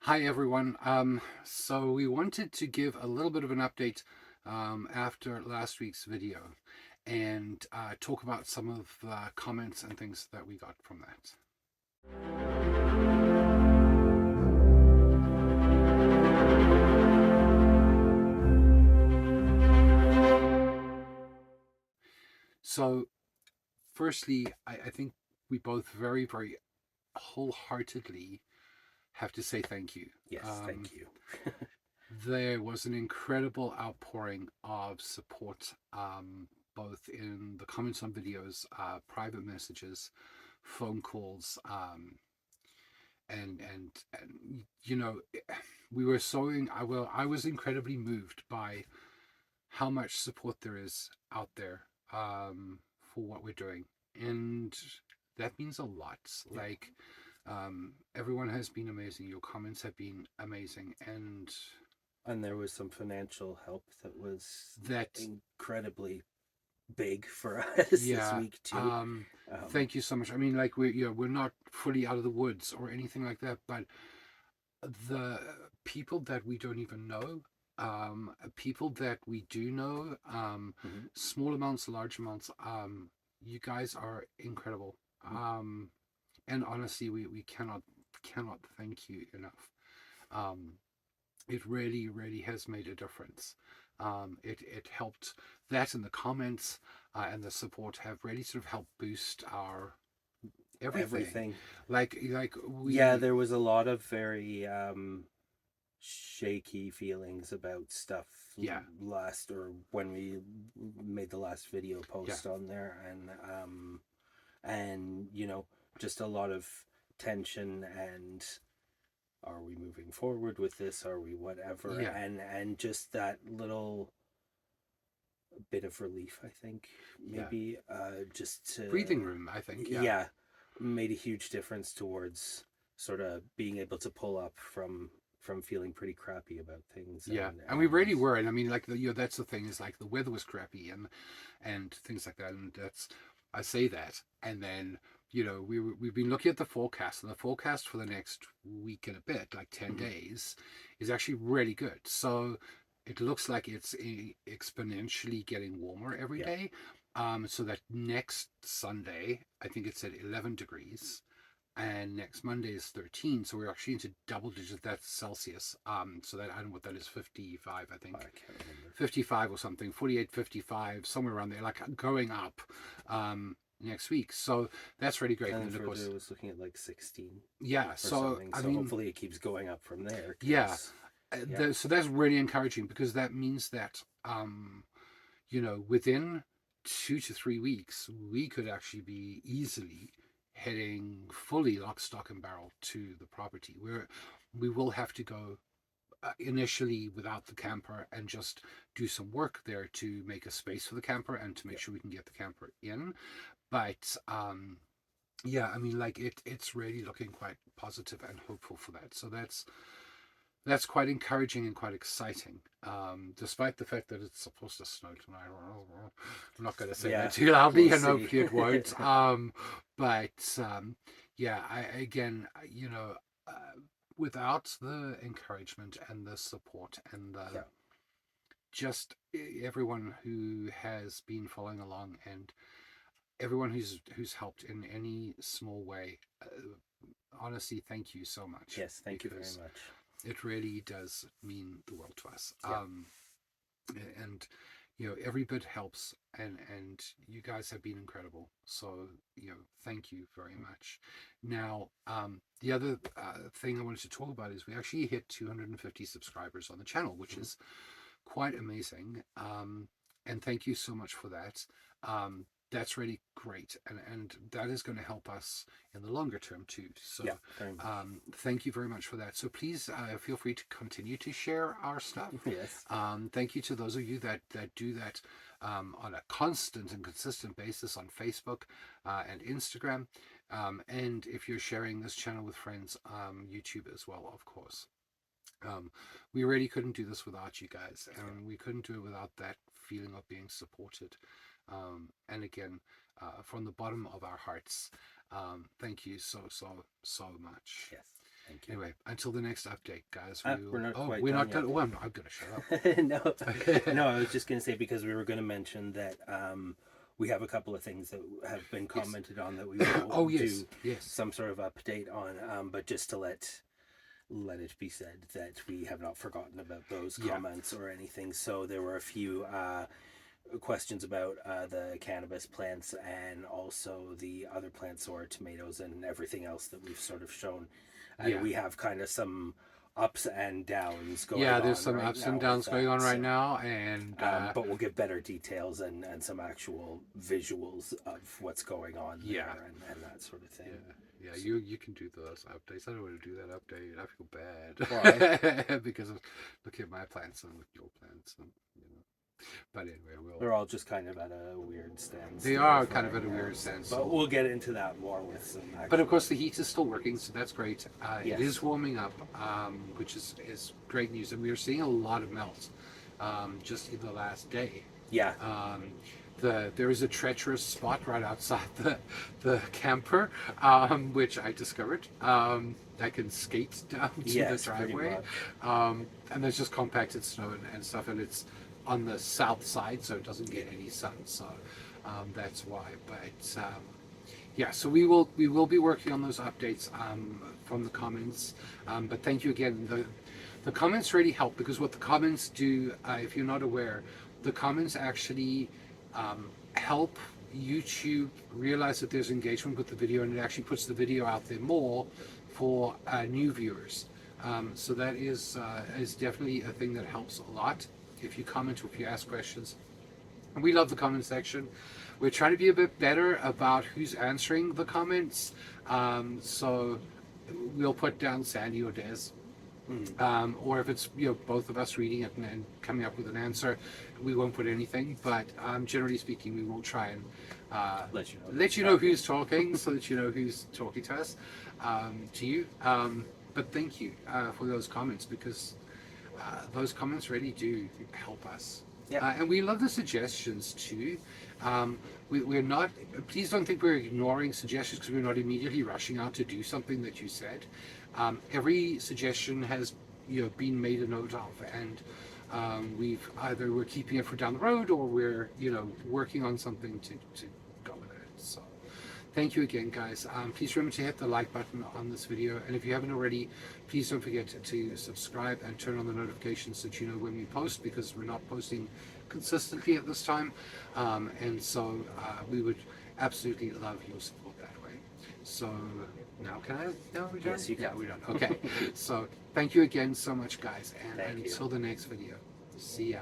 Hi everyone. So we wanted to give a little bit of an update after last week's video and talk about some of the comments and things that we got from that. So firstly, I think we both very, very wholeheartedly have to say thank you. Yes, thank you. There was an incredible outpouring of support, both in the comments on videos, private messages, phone calls, and you know, we were so I was incredibly moved by how much support there is out there for what we're doing, and that means a lot. Yeah. Like everyone has been amazing. Your comments have been amazing, and And there was some financial help that was that incredibly big for us this yeah. week too. Um, Thank you so much. I mean, like we're not fully out of the woods or anything like that, but the people that we don't even know, people that we do know, mhm. small amounts, large amounts, you guys are incredible. Um, and honestly, we cannot thank you enough. Um, it really, really has made a difference. It helped that and the comments and the support have really sort of helped boost our everything. Everything. Like Yeah, we there was a lot of very shaky feelings about stuff yeah last or when we made the last video yeah post on there, and just a lot of tension and are we moving forward with this, are we whatever, yeah and just that little bit of relief, I think, yeah maybe, just to, breathing room. I think yeah, made a huge difference towards sort of being able to pull up from feeling pretty crappy about things. yeah, and and we and really were. And I mean, like that's the thing is like the weather was crappy and things like that. And that's I say that, and then we've been looking at the forecast, and the forecast for the next week and a bit, like 10 days, is actually really good. So it looks like it's exponentially getting warmer every yeah, day. So that next Sunday, I think it's at 11 degrees, and next Monday is 13. So we're actually into double digits. That's Celsius. So that I don't know what that is, 55, I I think. can't remember. 55 or something, 48, 55, somewhere around there, like going up next week. So that's really great. And And then then, of further course, it was looking at like 16 yeah. or So, something, I so mean, hopefully it keeps going up from there, yeah. because yeah, So that's really encouraging because that means that, within 2 to 3 weeks, we could actually be easily heading fully lock, stock, and barrel to the property. We will have to go initially without the camper and just do some work there to make a space for the camper and to make yeah, sure we can get the camper in. But yeah, I mean, like it's really looking quite positive and hopeful for that. So that's quite encouraging and quite exciting, despite the fact that it's supposed to snow tonight. I'm not going to say yeah, that too loudly, we'll and see. hopefully it won't. But yeah, uh, without the encouragement and the support and the Yeah, just everyone who has been following along and everyone who's helped in any small way, honestly, thank you so much yes, thank you very because much. it really does mean the world to us. Yeah, And every bit helps, and you guys have been incredible. So thank you very much. Now, the other thing I wanted to talk about is we actually hit 250 subscribers on the channel, which mhm. is quite amazing. And thank you so much for that. That's really great, and that is going to help us in the longer term too. So, Yeah, very much. thank you very much for that. So please feel free to continue to share our stuff. Yes, Thank you to those of you that do that on a constant and consistent basis on Facebook and Instagram. And if you're sharing this channel with friends, YouTube as well, of course. Um, we really couldn't do this without you guys, yeah, and we couldn't do it without that feeling of being supported. And again, from the bottom of our hearts, thank you so, so, so much. yes. Thank you. Anyway, until the next update, guys. We're not quite we're done not yet. done. Oh, I'm gonna shut No, up. no, I was just going to say, because we were going to mention that we have a couple of things that have been commented on that we will Oh yes, do yes. some sort of update on, but just to let it be said that we have not forgotten about those Yeah. comments or anything. So there were a few questions about the cannabis plants and also the other plants, or tomatoes and everything else that we've sort of shown. And Yeah. we have kind of some ups and downs going on. Yeah, there's some right ups now and downs with going that, on right so, now, and but we'll give better details and some actual visuals of what's going on there, Yeah. and that sort of thing. yeah, you can do those updates. I don't want to do that update. I feel bad. Why? Because of looking at my plants and with your plants, and you know. But anyway, They're all just kind of at a weird stance. They are kind of at a weird stance. But we'll get into that more with some. But of course, the heat is still working, so that's great. Yes. It is warming up, which is great news, and we are seeing a lot of melt just in the last day. Yeah. There is a treacherous spot right outside the camper, which I discovered. I can skate down to Yes, the pretty driveway, and there's just compacted snow and stuff, and it's on the south side, so it doesn't get any sun. So that's why. But yeah, so we will be working on those updates from the comments. But thank you again. The comments really help, because what the comments do, if you're not aware, the comments actually help YouTube realize that there's engagement with the video, and it actually puts the video out there more for new viewers. So that is definitely a thing that helps a lot if you comment or if you ask questions. And we love the comment section. We're trying to be a bit better about who's answering the comments. So we'll put down Sandy or Des. Or if it's both of us reading it and coming up with an answer, we won't put anything. But generally speaking, we will try and let you know who's talking, so that you know who's talking to us, to you. But thank you for those comments, because those comments really do help us. Yeah. And we love the suggestions too. We're not. Please don't think we're ignoring suggestions because we're not immediately rushing out to do something that you said. Every suggestion has been made a note of, and we're keeping it for down the road, or we're working on something to go with it. So thank you again, guys. Please remember to hit the like button on this video, and if you haven't already, please don't forget to subscribe and turn on the notifications so that you know when we post, because we're not posting consistently at this time, and so we would absolutely love your support that way. So now can I? No, we don't? Yes, you can. Yeah, we don't. Okay. So thank you again so much, guys, and Thank you. until the next video. See ya.